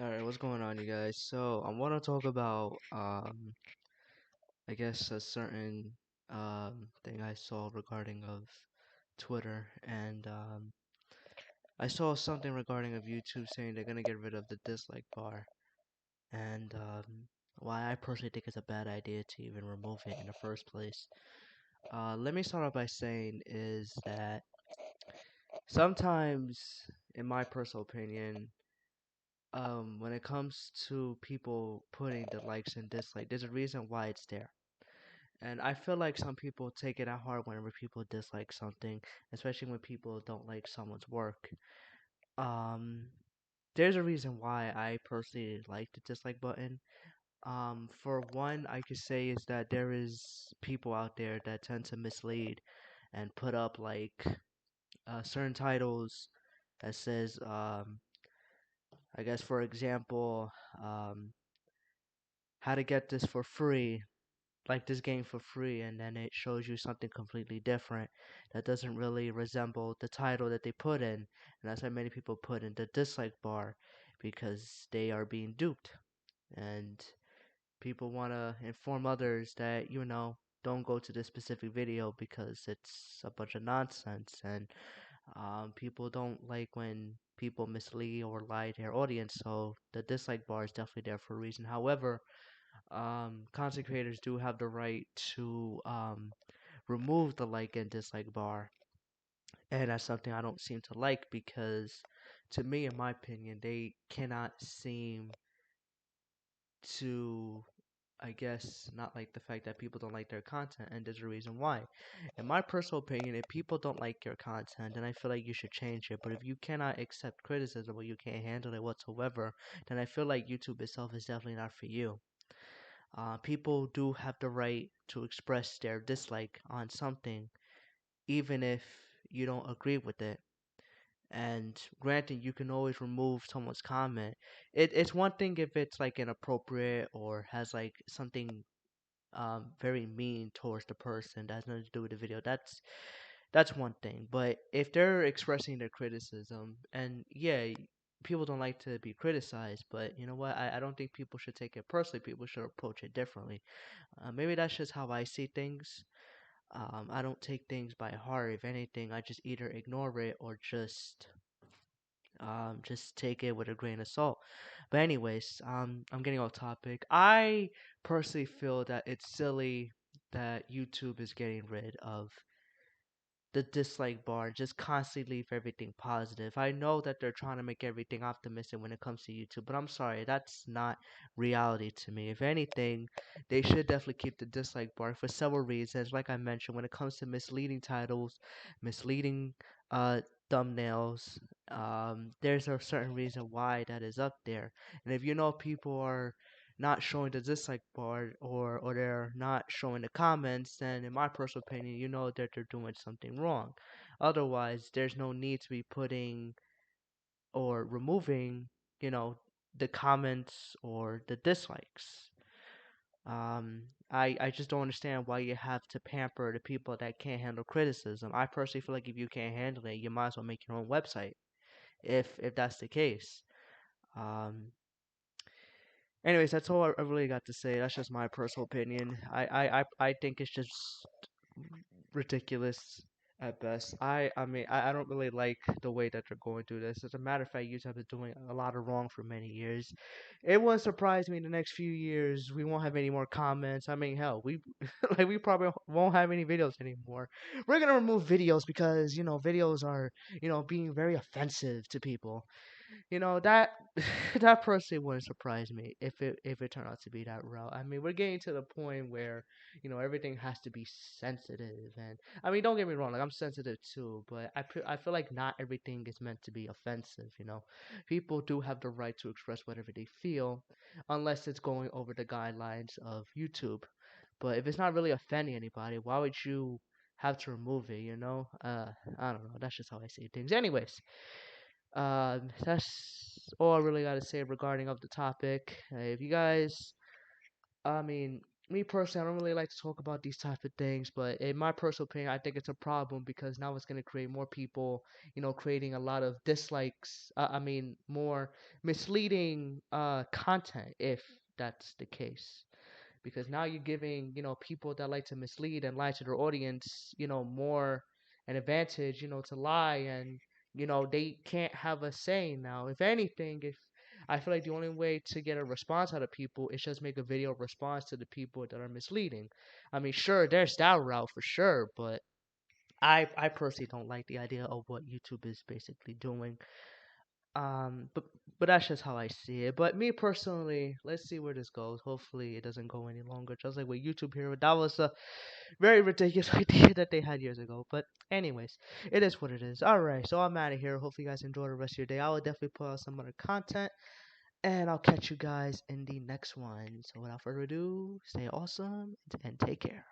Alright, what's going on, you guys? So, I want to talk about, I guess a certain, thing I saw regarding of Twitter, and, I saw something regarding of YouTube saying they're gonna get rid of the dislike bar, and, why I personally think it's a bad idea to even remove it in the first place. Let me start off by saying is that sometimes, in my personal opinion, when it comes to people putting the likes and dislike, there's a reason why it's there. And I feel like some people take it out hard whenever people dislike something, especially when people don't like someone's work. Um, there's a reason why I personally like the dislike button. For one, I could say is that there is people out there that tend to mislead and put up like certain titles that says, I guess for example, um, how to get this for free, like this game for free, and then it shows you something completely different that doesn't really resemble the title that they put in. And that's why many people put in the dislike bar because they are being duped. And people want to inform others that, don't go to this specific video because it's a bunch of nonsense. And people don't like when people mislead or lie to their audience. So the dislike bar is definitely there for a reason. However, content creators do have the right to remove the like and dislike bar, and that's something I don't seem to like because, to me, in my opinion, they cannot seem to, I guess, not like the fact that people don't like their content, and there's a reason why. In my personal opinion, if people don't like your content, then I feel like you should change it. But if you cannot accept criticism or you can't handle it whatsoever, then I feel like YouTube itself is definitely not for you. People do have the right to express their dislike on something, even if you don't agree with it. And granted, you can always remove someone's comment. It's one thing if it's like inappropriate or has like something very mean towards the person that has nothing to do with the video. That's one thing. But if they're expressing their criticism, and yeah, people don't like to be criticized, but you know what? I don't think people should take it personally. People should approach it differently. Maybe that's just how I see things. I don't take things by heart. If anything, I just either ignore it or just take it with a grain of salt. But anyways, I'm getting off topic. I personally feel that it's silly that YouTube is getting rid of the dislike bar and just constantly leave everything positive. I know that they're trying to make everything optimistic when it comes to YouTube, but I'm sorry, that's not reality to me. If anything, they should definitely keep the dislike bar for several reasons. Like I mentioned, when it comes to misleading titles, misleading uh thumbnails, there's a certain reason why that is up there. And if you know people are not showing the dislike bar or they're not showing the comments, then in my personal opinion, you know that they're doing something wrong. Otherwise, there's no need to be putting or removing, you know, the comments or the dislikes. I just don't understand why you have to pamper the people that can't handle criticism. I personally feel like if you can't handle it, you might as well make your own website. If that's the case. Um, Anyways, that's all I really got to say. That's just my personal opinion. I think it's just ridiculous at best. I don't really like the way that they're going through this. As a matter of fact, YouTube have been doing a lot of wrong for many years. It wouldn't surprise me in the next few years we won't have any more comments. I mean, hell, we like we probably won't have any videos anymore. We're gonna remove videos because videos are being very offensive to people. That that personally wouldn't surprise me if it turned out to be that route. I mean, we're getting to the point where everything has to be sensitive, and I mean, don't get me wrong, like I'm sensitive too, but I feel like not everything is meant to be offensive. People do have the right to express whatever they feel, unless it's going over the guidelines of YouTube. But if it's not really offending anybody, why would you have to remove it? I don't know. That's just how I see things. Anyways. That's all I really got to say regarding of the topic. If you guys, I mean, me personally, I don't really like to talk about these type of things, but in my personal opinion, I think it's a problem because now it's going to create more people, creating a lot of dislikes. I mean, more misleading content if that's the case. Because now you're giving, people that like to mislead and lie to their audience, more an advantage, to lie, and they can't have a say now. If anything, if I feel like the only way to get a response out of people is just make a video response to the people that are misleading. I mean, sure, there's that route for sure, but I personally don't like the idea of what YouTube is basically doing. But that's just how I see it. But me personally, let's see where this goes. Hopefully, it doesn't go any longer. Just like with YouTube here, that was a very ridiculous idea that they had years ago. But anyways, it is what it is. All right, so I'm out of here. Hopefully, you guys enjoy the rest of your day. I will definitely put out some other content, and I'll catch you guys in the next one. So without further ado, stay awesome and take care.